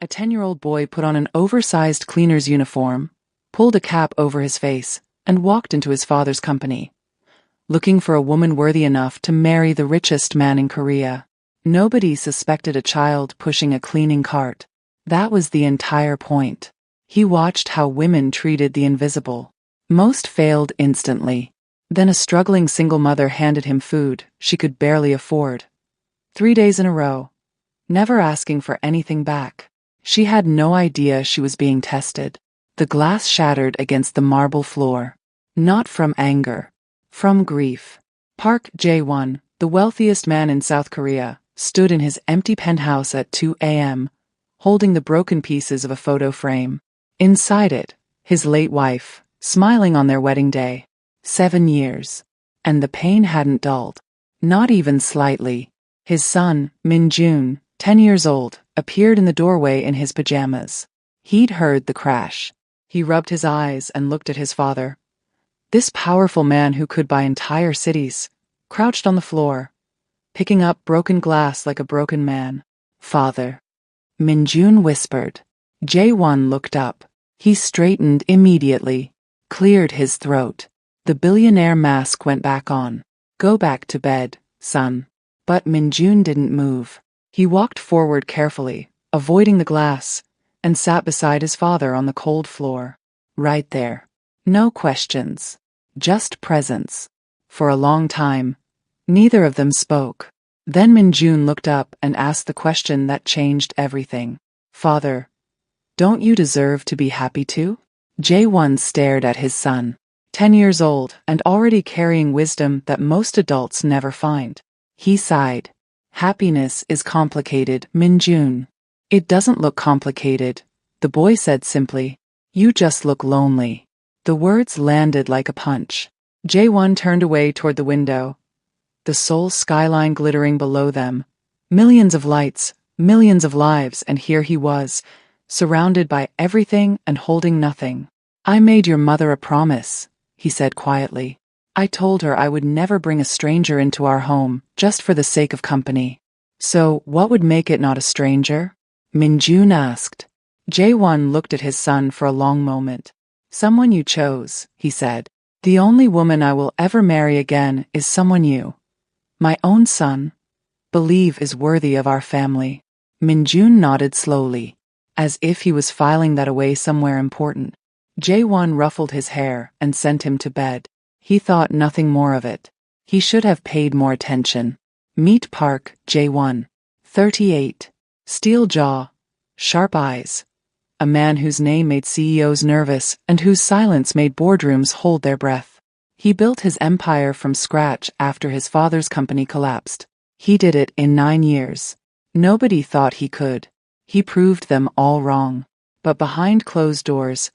A 10-year-old boy put on an oversized cleaner's uniform, pulled a cap over his face, and walked into his father's company, looking for a woman worthy enough to marry the richest man in Korea. Nobody suspected a child pushing a cleaning cart. That was the entire point. He watched how women treated the invisible. Most failed instantly. Then a struggling single mother handed him food she could barely afford. 3 days in a row, never asking for anything back. She had no idea she was being tested. The glass shattered against the marble floor. Not from anger. From grief. Park Jae-won, the wealthiest man in South Korea, stood in his empty penthouse at 2 a.m., holding the broken pieces of a photo frame. Inside it, his late wife, smiling on their wedding day. 7 years. And the pain hadn't dulled. Not even slightly. His son, Min-jun, 10 years old, appeared in the doorway in his pajamas. He'd heard the crash. He rubbed his eyes and looked at his father. This powerful man who could buy entire cities, crouched on the floor, picking up broken glass like a broken man. "Father," Min-jun whispered. Jae-won looked up. He straightened immediately, cleared his throat. The billionaire mask went back on. "Go back to bed, son." But Min-jun didn't move. He walked forward carefully, avoiding the glass, and sat beside his father on the cold floor. Right there. No questions. Just presence. For a long time, neither of them spoke. Then Min-jun looked up and asked the question that changed everything. "Father, don't you deserve to be happy too?" Jae-won stared at his son. 10 years old and already carrying wisdom that most adults never find. He sighed. "Happiness is complicated, Min-jun." "It doesn't look complicated," the boy said simply. "You just look lonely." The words landed like a punch. Jae-won turned away toward the window, the Seoul skyline glittering below them. Millions of lights, millions of lives, and here he was, surrounded by everything and holding nothing. "I made your mother a promise," he said quietly. "I told her I would never bring a stranger into our home, just for the sake of company." "So, what would make it not a stranger?" Min-jun asked. Jae-won looked at his son for a long moment. "Someone you chose," he said. "The only woman I will ever marry again is someone you, my own son, believe is worthy of our family." Min-jun nodded slowly, as if he was filing that away somewhere important. Jae-won ruffled his hair and sent him to bed. He thought nothing more of it. He should have paid more attention. Meet Park Jae-won, 38. Steel jaw, sharp eyes. A man whose name made CEOs nervous and whose silence made boardrooms hold their breath. He built his empire from scratch after his father's company collapsed. He did it in 9 years. Nobody thought he could. He proved them all wrong. But behind closed doors,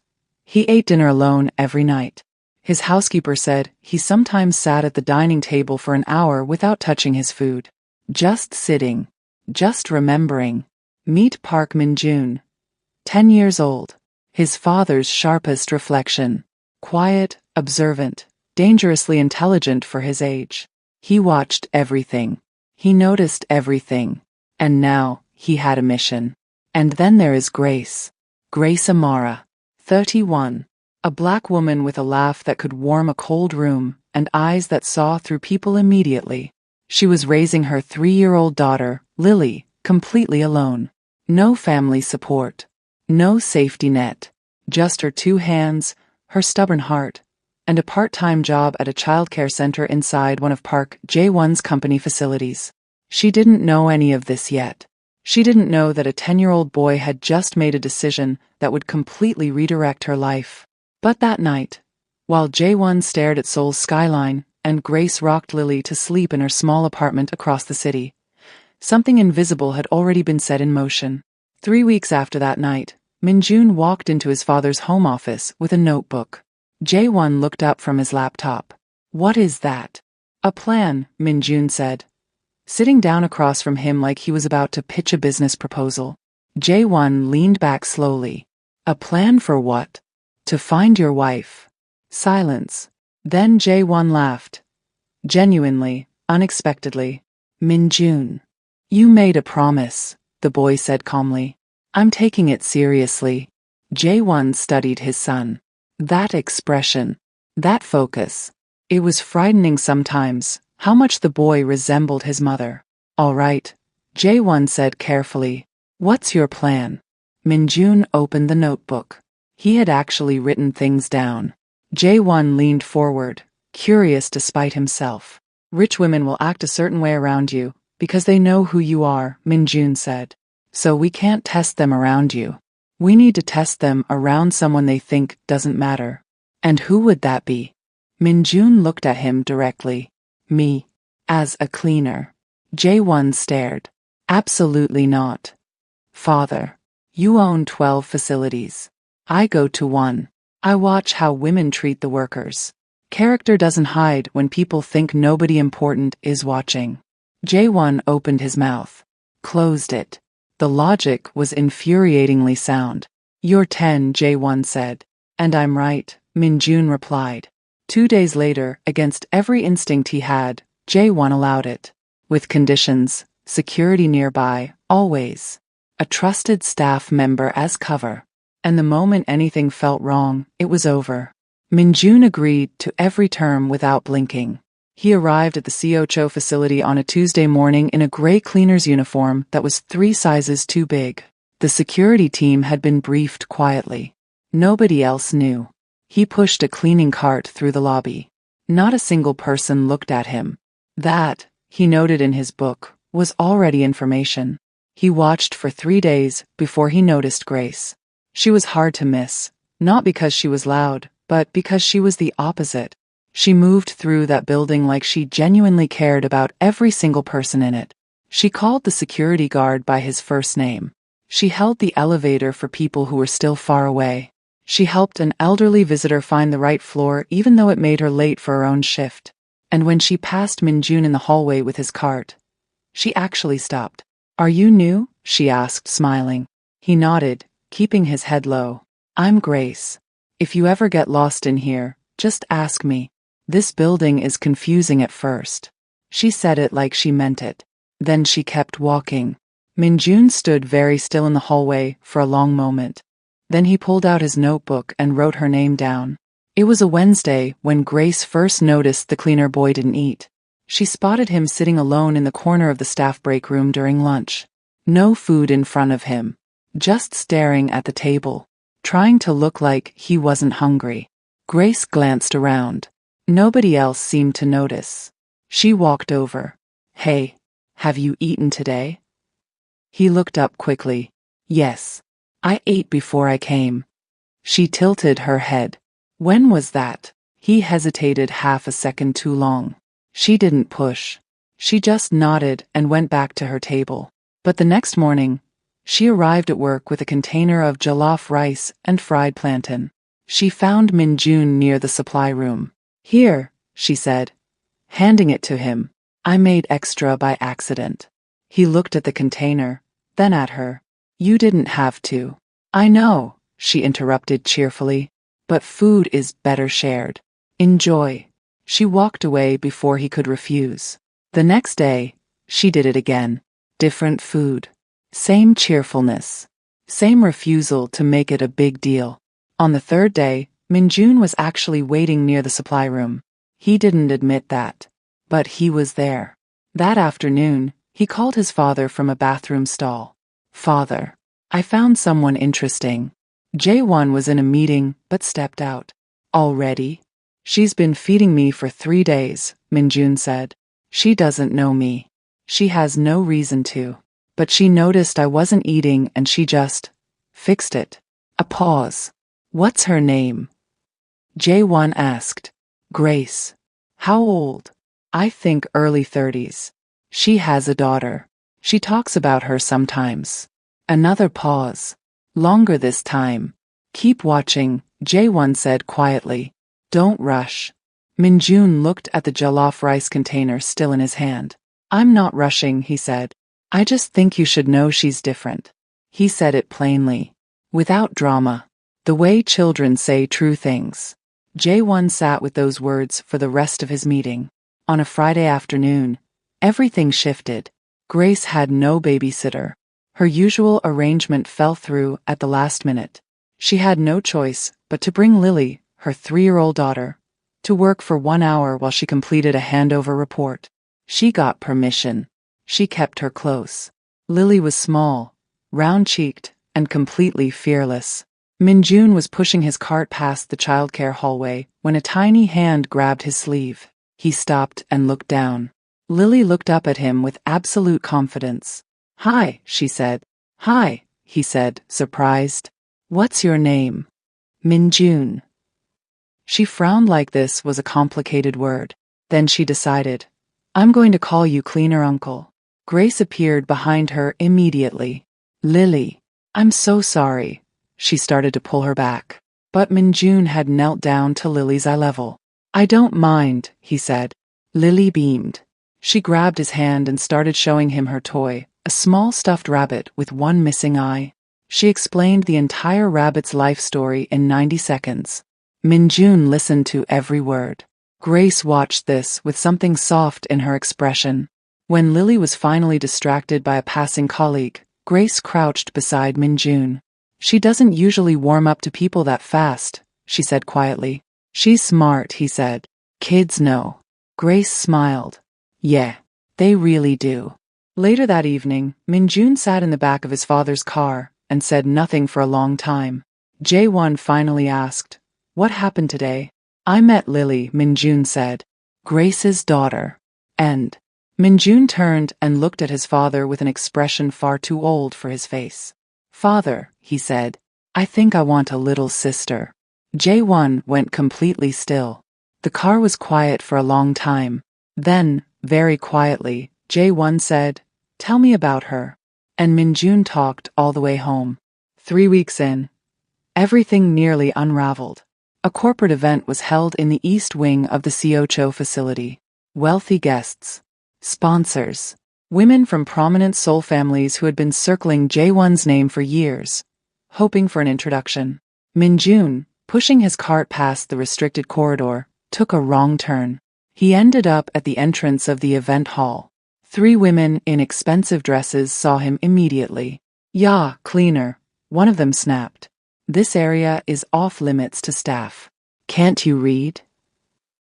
he ate dinner alone every night. His housekeeper said he sometimes sat at the dining table for an hour without touching his food. Just sitting. Just remembering. Meet Park Min-jun, 10 years old. His father's sharpest reflection. Quiet, observant, dangerously intelligent for his age. He watched everything. He noticed everything. And now, he had a mission. And then there is Grace. Grace Amara, 31. A black woman with a laugh that could warm a cold room and eyes that saw through people immediately. She was raising her 3-year-old daughter, Lily, completely alone. No family support. No safety net. Just her 2 hands, her stubborn heart, and a part-time job at a childcare center inside one of Park Jae-won's company facilities. She didn't know any of this yet. She didn't know that a 10-year-old boy had just made a decision that would completely redirect her life. But that night, while Jae-won stared at Seoul's skyline and Grace rocked Lily to sleep in her small apartment across the city, something invisible had already been set in motion. 3 weeks after that night, Min-jun walked into his father's home office with a notebook. Jae-won looked up from his laptop. "What is that?" "A plan," Min-jun said, sitting down across from him like he was about to pitch a business proposal. Jae-won leaned back slowly. "A plan for what?" "To find your wife." Silence. Then Jae-won laughed. Genuinely, unexpectedly. "Min-jun, you made a promise," the boy said calmly. I'm taking it seriously. Jae-won studied his son. That expression. That focus. It was frightening sometimes, how much the boy resembled his mother. All right, Jae-won said carefully. What's your plan? Min-jun opened the notebook. He had actually written things down. Jae-won leaned forward, curious despite himself. Rich women will act a certain way around you, because they know who you are, Min-jun said. So we can't test them around you. We need to test them around someone they think doesn't matter. And who would that be? Min-jun looked at him directly. Me. As a cleaner. Jae-won stared. Absolutely not. Father. You own 12 facilities. I go to one. I watch how women treat the workers. Character doesn't hide when people think nobody important is watching. Jae-won opened his mouth. Closed it. The logic was infuriatingly sound. You're 10, Jae-won said. And I'm right, Min-jun replied. 2 days later, against every instinct he had, Jae-won allowed it. With conditions, security nearby, always. A trusted staff member as cover. And the moment anything felt wrong, it was over. Min-jun agreed to every term without blinking. He arrived at the Seocho facility on a Tuesday morning in a gray cleaner's uniform that was 3 sizes too big. The security team had been briefed quietly. Nobody else knew. He pushed a cleaning cart through the lobby. Not a single person looked at him. That, he noted in his book, was already information. He watched for 3 days before he noticed Grace. She was hard to miss, not because she was loud, but because she was the opposite. She moved through that building like she genuinely cared about every single person in it. She called the security guard by his first name. She held the elevator for people who were still far away. She helped an elderly visitor find the right floor even though it made her late for her own shift. And when she passed Min-jun in the hallway with his cart, she actually stopped. Are you new? She asked, smiling. He nodded, keeping his head low. I'm Grace. If you ever get lost in here, just ask me. This building is confusing at first. She said it like she meant it. Then she kept walking. Min-jun stood very still in the hallway for a long moment. Then he pulled out his notebook and wrote her name down. It was a Wednesday when Grace first noticed the cleaner boy didn't eat. She spotted him sitting alone in the corner of the staff break room during lunch. No food in front of him. Just staring at the table, trying to look like he wasn't hungry. Grace glanced around. Nobody else seemed to notice. She walked over. Hey, have you eaten today? He looked up quickly. Yes. I ate before I came. She tilted her head. When was that? He hesitated half a second too long. She didn't push. She just nodded and went back to her table. But the next morning, she arrived at work with a container of jollof rice and fried plantain. She found Min-jun near the supply room. Here, she said, handing it to him. I made extra by accident. He looked at the container, then at her. You didn't have to. I know, she interrupted cheerfully. But food is better shared. Enjoy. She walked away before he could refuse. The next day, she did it again. Different food. Same cheerfulness. Same refusal to make it a big deal. On the third day, Min-jun was actually waiting near the supply room. He didn't admit that. But he was there. That afternoon, he called his father from a bathroom stall. Father, I found someone interesting. Jae-won was in a meeting but stepped out. Already? She's been feeding me for 3 days, Min-jun said. She doesn't know me. She has no reason to. But she noticed I wasn't eating and she just fixed it. A pause. What's her name? Jae-won asked. Grace. How old? I think early 30s. She has a daughter. She talks about her sometimes. Another pause. Longer this time. Keep watching, Jae-won said quietly. Don't rush. Min-jun looked at the jollof rice container still in his hand. I'm not rushing, he said. I just think you should know she's different. He said it plainly. Without drama. The way children say true things. Jae-won sat with those words for the rest of his meeting. On a Friday afternoon, everything shifted. Grace had no babysitter. Her usual arrangement fell through at the last minute. She had no choice but to bring Lily, her 3-year-old daughter, to work for 1 hour while she completed a handover report. She got permission. She kept her close. Lily was small, round-cheeked, and completely fearless. Minjun was pushing his cart past the childcare hallway when a tiny hand grabbed his sleeve. He stopped and looked down. Lily looked up at him with absolute confidence. "Hi," she said. "Hi," he said, surprised. "What's your name?" "Minjun." She frowned like this was a complicated word. Then she decided, "I'm going to call you Cleaner Uncle." Grace appeared behind her immediately. "Lily, I'm so sorry." She started to pull her back. But Minjun had knelt down to Lily's eye level. "I don't mind," he said. Lily beamed. She grabbed his hand and started showing him her toy, a small stuffed rabbit with one missing eye. She explained the entire rabbit's life story in 90 seconds. Minjun listened to every word. Grace watched this with something soft in her expression. When Lily was finally distracted by a passing colleague, Grace crouched beside Minjun. "She doesn't usually warm up to people that fast," she said quietly. "She's smart," he said. "Kids know." Grace smiled. "Yeah, they really do." Later that evening, Minjun sat in the back of his father's car and said nothing for a long time. Jae-won finally asked, "What happened today?" "I met Lily," Minjun said. "Grace's daughter." And Minjun turned and looked at his father with an expression far too old for his face. "Father," he said, "I think I want a little sister." Jae-won went completely still. The car was quiet for a long time. Then, very quietly, Jae-won said, "Tell me about her." And Minjun talked all the way home. 3 weeks in, everything nearly unraveled. A corporate event was held in the east wing of the Seocho facility. Wealthy guests, sponsors, women from prominent Seoul families who had been circling Jae-won's name for years, hoping for an introduction. Minjun, pushing his cart past the restricted corridor, took a wrong turn. He ended up at the entrance of the event hall. 3 women in expensive dresses saw him immediately. "Yeah, cleaner," one of them snapped. "This area is off limits to staff. Can't you read?"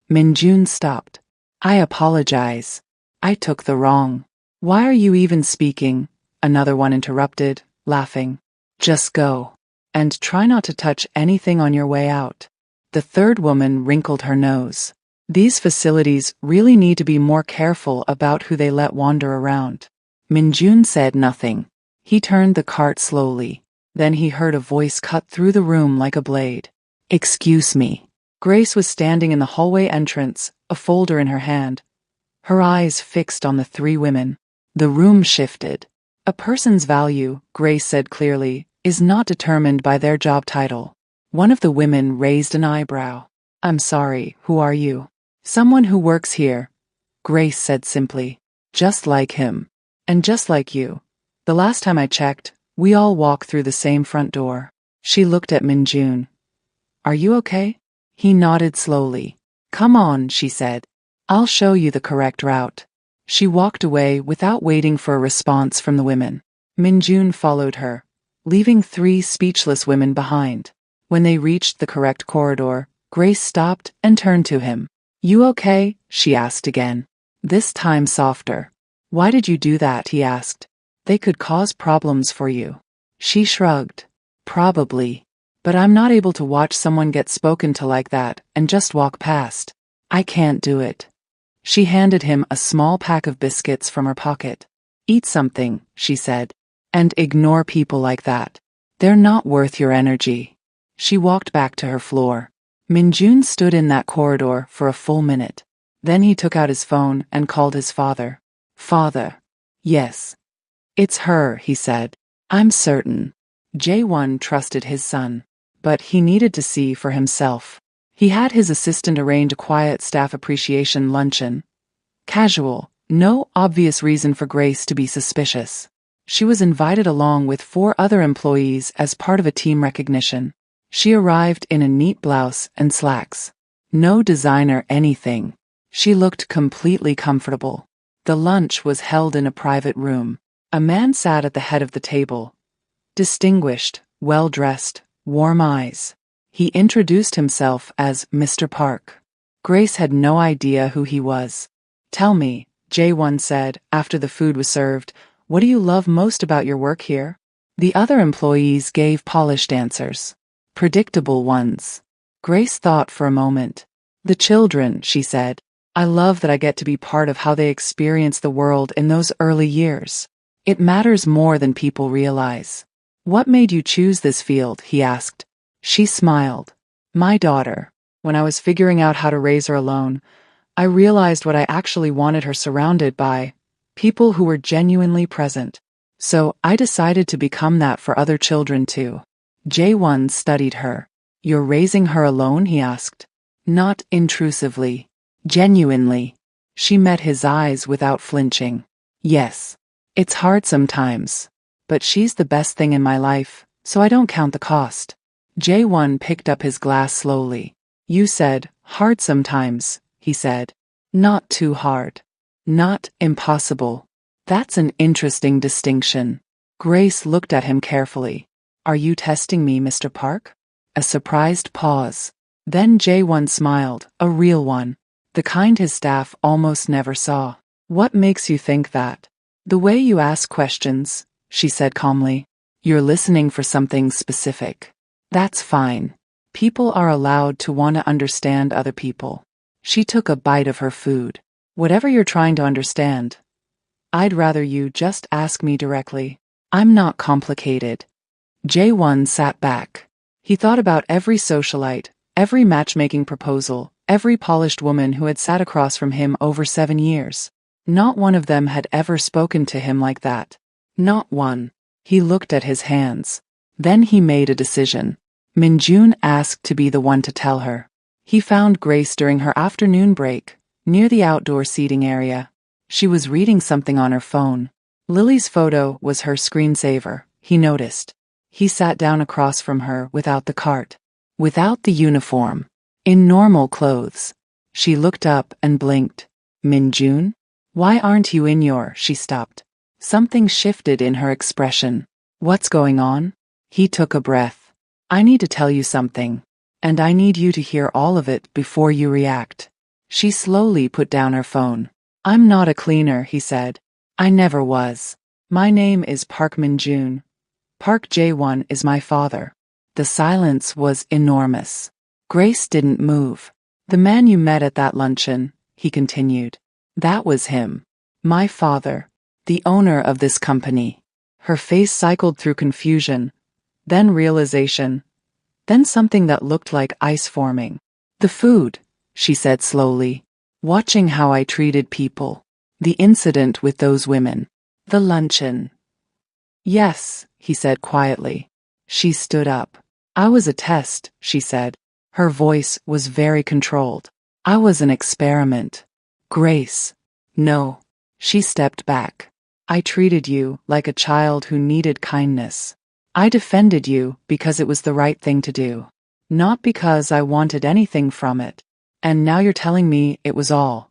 Minjun stopped. "I apologize. I took the wrong." "Why are you even speaking?" another one interrupted, laughing. "Just go. And try not to touch anything on your way out." The third woman wrinkled her nose. "These facilities really need to be more careful about who they let wander around." Minjun said nothing. He turned the cart slowly. Then he heard a voice cut through the room like a blade. "Excuse me." Grace was standing in the hallway entrance, a folder in her hand, her eyes fixed on the 3 women. The room shifted. "A person's value," Grace said clearly, "is not determined by their job title." One of the women raised an eyebrow. "I'm sorry, who are you?" "Someone who works here," Grace said simply. "Just like him. And just like you. The last time I checked, we all walk through the same front door." She looked at Minjun. "Are you okay?" He nodded slowly. "Come on," she said. "I'll show you the correct route." She walked away without waiting for a response from the women. Minjun followed her, leaving 3 speechless women behind. When they reached the correct corridor, Grace stopped and turned to him. "You okay?" she asked again. This time softer. "Why did you do that?" he asked. "They could cause problems for you." She shrugged. "Probably. But I'm not able to watch someone get spoken to like that and just walk past. I can't do it." She handed him a small pack of biscuits from her pocket. "Eat something," she said. "And ignore people like that. They're not worth your energy." She walked back to her floor. Minjun stood in that corridor for a full minute. Then he took out his phone and called his father. "Father." "Yes." "It's her," he said. "I'm certain." Jae-won trusted his son. But he needed to see for himself. He had his assistant arrange a quiet staff appreciation luncheon. Casual, no obvious reason for Grace to be suspicious. She was invited along with 4 other employees as part of a team recognition. She arrived in a neat blouse and slacks. No designer anything. She looked completely comfortable. The lunch was held in a private room. A man sat at the head of the table. Distinguished, well-dressed, warm eyes. He introduced himself as Mr. Park. Grace had no idea who he was. "Tell me," J1 said after the food was served, "what do you love most about your work here?" The other employees gave polished answers. Predictable ones. Grace thought for a moment. "The children," she said. "I love that I get to be part of how they experience the world in those early years. It matters more than people realize." "What made you choose this field?" he asked. She smiled. "My daughter. When I was figuring out how to raise her alone, I realized what I actually wanted her surrounded by, people who were genuinely present. So I decided to become that for other children too." J1 studied her. "You're raising her alone?" he asked. Not intrusively. Genuinely. She met his eyes without flinching. "Yes. It's hard sometimes. But she's the best thing in my life, so I don't count the cost." J1 picked up his glass slowly. "You said, hard sometimes," he said. "Not too hard. Not impossible. That's an interesting distinction." Grace looked at him carefully. "Are you testing me, Mr. Park?" A surprised pause. Then J1 smiled, a real one. The kind his staff almost never saw. "What makes you think that?" "The way you ask questions," she said calmly. "You're listening for something specific. That's fine. People are allowed to want to understand other people." She took a bite of her food. "Whatever you're trying to understand, I'd rather you just ask me directly. I'm not complicated." J1 sat back. He thought about every socialite, every matchmaking proposal, every polished woman who had sat across from him over 7 years. Not one of them had ever spoken to him like that. Not one. He looked at his hands. Then he made a decision. Minjun asked to be the one to tell her. He found Grace during her afternoon break, near the outdoor seating area. She was reading something on her phone. Lily's photo was her screensaver, he noticed. He sat down across from her without the cart. Without the uniform. In normal clothes. She looked up and blinked. "Minjun? Why aren't you in your—" She stopped. Something shifted in her expression. "What's going on?" He took a breath. "I need to tell you something. And I need you to hear all of it before you react." She slowly put down her phone. "I'm not a cleaner," he said. "I never was. My name is Park Minjun. Park J1 is my father." The silence was enormous. Grace didn't move. "The man you met at that luncheon," he continued. "That was him. My father. The owner of this company." Her face cycled through confusion, then realization, then something that looked like ice forming. "The food," she said slowly. "Watching how I treated people. The incident with those women. The luncheon." "Yes," he said quietly. She stood up. "I was a test," she said. Her voice was very controlled. "I was an experiment." "Grace." "No." She stepped back. "I treated you like a child who needed kindness. I defended you because it was the right thing to do. Not because I wanted anything from it. And now you're telling me it was all.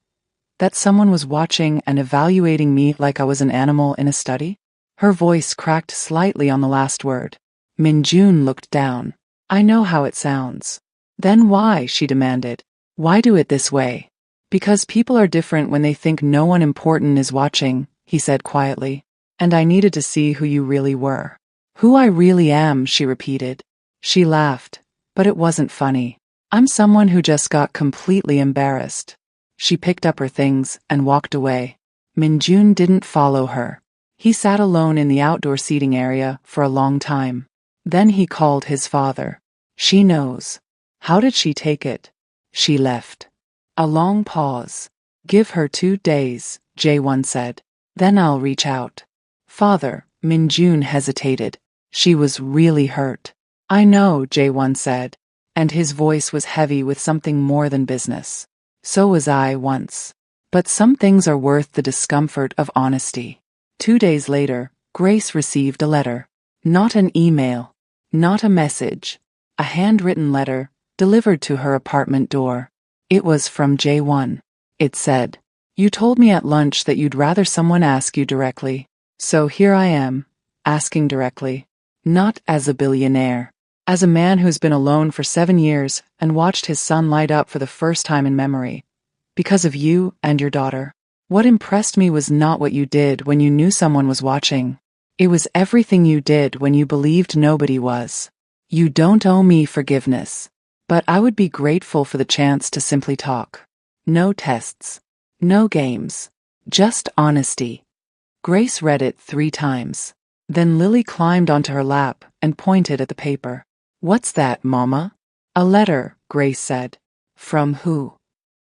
That someone was watching and evaluating me like I was an animal in a study?" Her voice cracked slightly on the last word. Minjun looked down. "I know how it sounds." "Then why?" she demanded. "Why do it this way?" "Because people are different when they think no one important is watching," he said quietly. "And I needed to see who you really were." "Who I really am," she repeated. She laughed, but it wasn't funny. "I'm someone who just got completely embarrassed." She picked up her things and walked away. Minjun didn't follow her. He sat alone in the outdoor seating area for a long time. Then he called his father. "She knows." "How did she take it?" "She left." A long pause. "Give her 2 days," J1 said. "Then I'll reach out." "Father," Minjun hesitated. She was really hurt. "I know," J1 said, and his voice was heavy with something more than business. "So was I once. But some things are worth the discomfort of honesty." 2 days later, Grace received a letter. Not an email. Not a message. A handwritten letter, delivered to her apartment door. It was from J1. It said, "You told me at lunch that you'd rather someone ask you directly. So here I am, asking directly. Not as a billionaire. As a man who's been alone for 7 years and watched his son light up for the first time in memory. Because of you and your daughter. What impressed me was not what you did when you knew someone was watching. It was everything you did when you believed nobody was. You don't owe me forgiveness. But I would be grateful for the chance to simply talk. No tests. No games. Just honesty. Grace read it 3 times. Then Lily climbed onto her lap and pointed at the paper. What's that, Mama? A letter, Grace said. From who?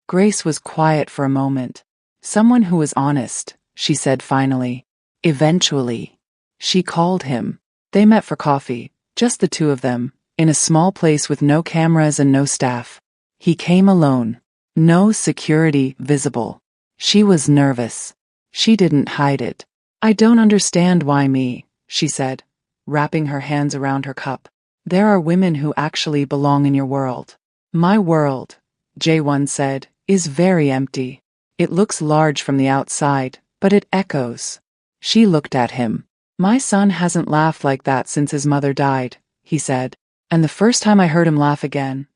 Grace was quiet for a moment. Someone who was honest, she said finally. Eventually. She called him. They met for coffee, just the 2 of them, in a small place with no cameras and no staff. He came alone. No security visible. She was nervous. She didn't hide it. I don't understand why me, she said, wrapping her hands around her cup. There are women who actually belong in your world. My world, J1 said, is very empty. It looks large from the outside, but it echoes. She looked at him. My son hasn't laughed like that since his mother died, he said. And the first time I heard him laugh again,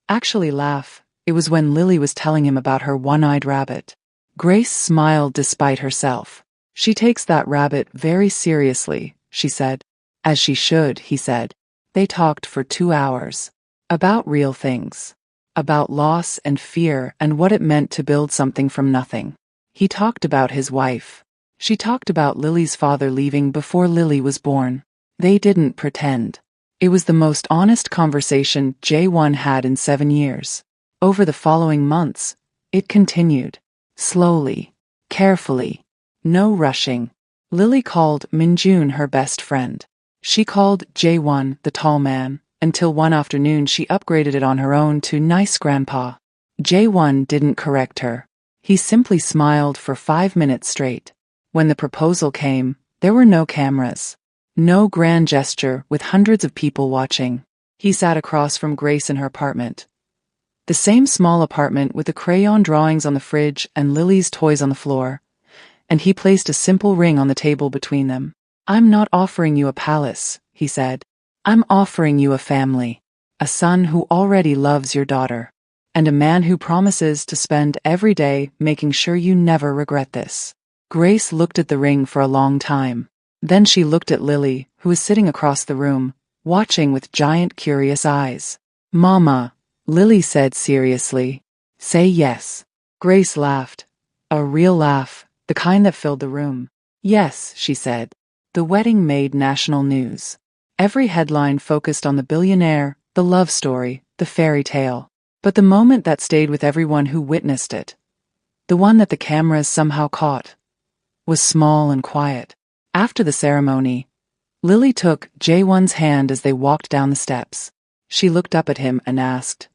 actually laugh, it was when Lily was telling him about her one-eyed rabbit. Grace smiled despite herself. She takes that rabbit very seriously, she said. As she should, he said. They talked for 2 hours. About real things. About loss and fear and what it meant to build something from nothing. He talked about his wife. She talked about Lily's father leaving before Lily was born. They didn't pretend. It was the most honest conversation J1 had in 7 years. Over the following months, it continued. Slowly. Carefully. No rushing. Lily called Minjun her best friend. She called J1 the tall man, until one afternoon she upgraded it on her own to nice grandpa. J1 didn't correct her. He simply smiled for 5 minutes straight. When the proposal came, there were no cameras. No grand gesture with hundreds of people watching. He sat across from Grace in her apartment. The same small apartment with the crayon drawings on the fridge and Lily's toys on the floor. And he placed a simple ring on the table between them. I'm not offering you a palace, he said. I'm offering you a family. A son who already loves your daughter. And a man who promises to spend every day making sure you never regret this. Grace looked at the ring for a long time. Then she looked at Lily, who was sitting across the room, watching with giant curious eyes. Mama, Lily said seriously. Say yes. Grace laughed. A real laugh, the kind that filled the room. Yes, she said. The wedding made national news. Every headline focused on the billionaire, the love story, the fairy tale. But the moment that stayed with everyone who witnessed it, the one that the cameras somehow caught, was small and quiet. After the ceremony, Lily took J1's hand as they walked down the steps. She looked up at him and asked,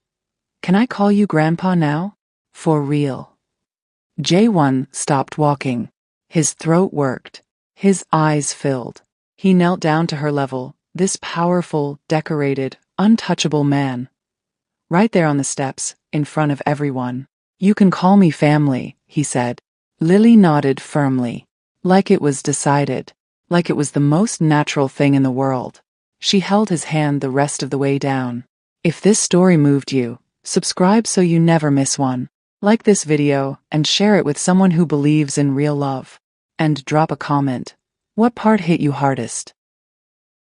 Can I call you Grandpa now? For real. J1 stopped walking. His throat worked. His eyes filled. He knelt down to her level, this powerful, decorated, untouchable man. Right there on the steps, in front of everyone. You can call me family, he said. Lily nodded firmly. Like it was decided. Like it was the most natural thing in the world. She held his hand the rest of the way down. If this story moved you, subscribe so you never miss one. Like this video and share it with someone who believes in real love. And drop a comment. What part hit you hardest?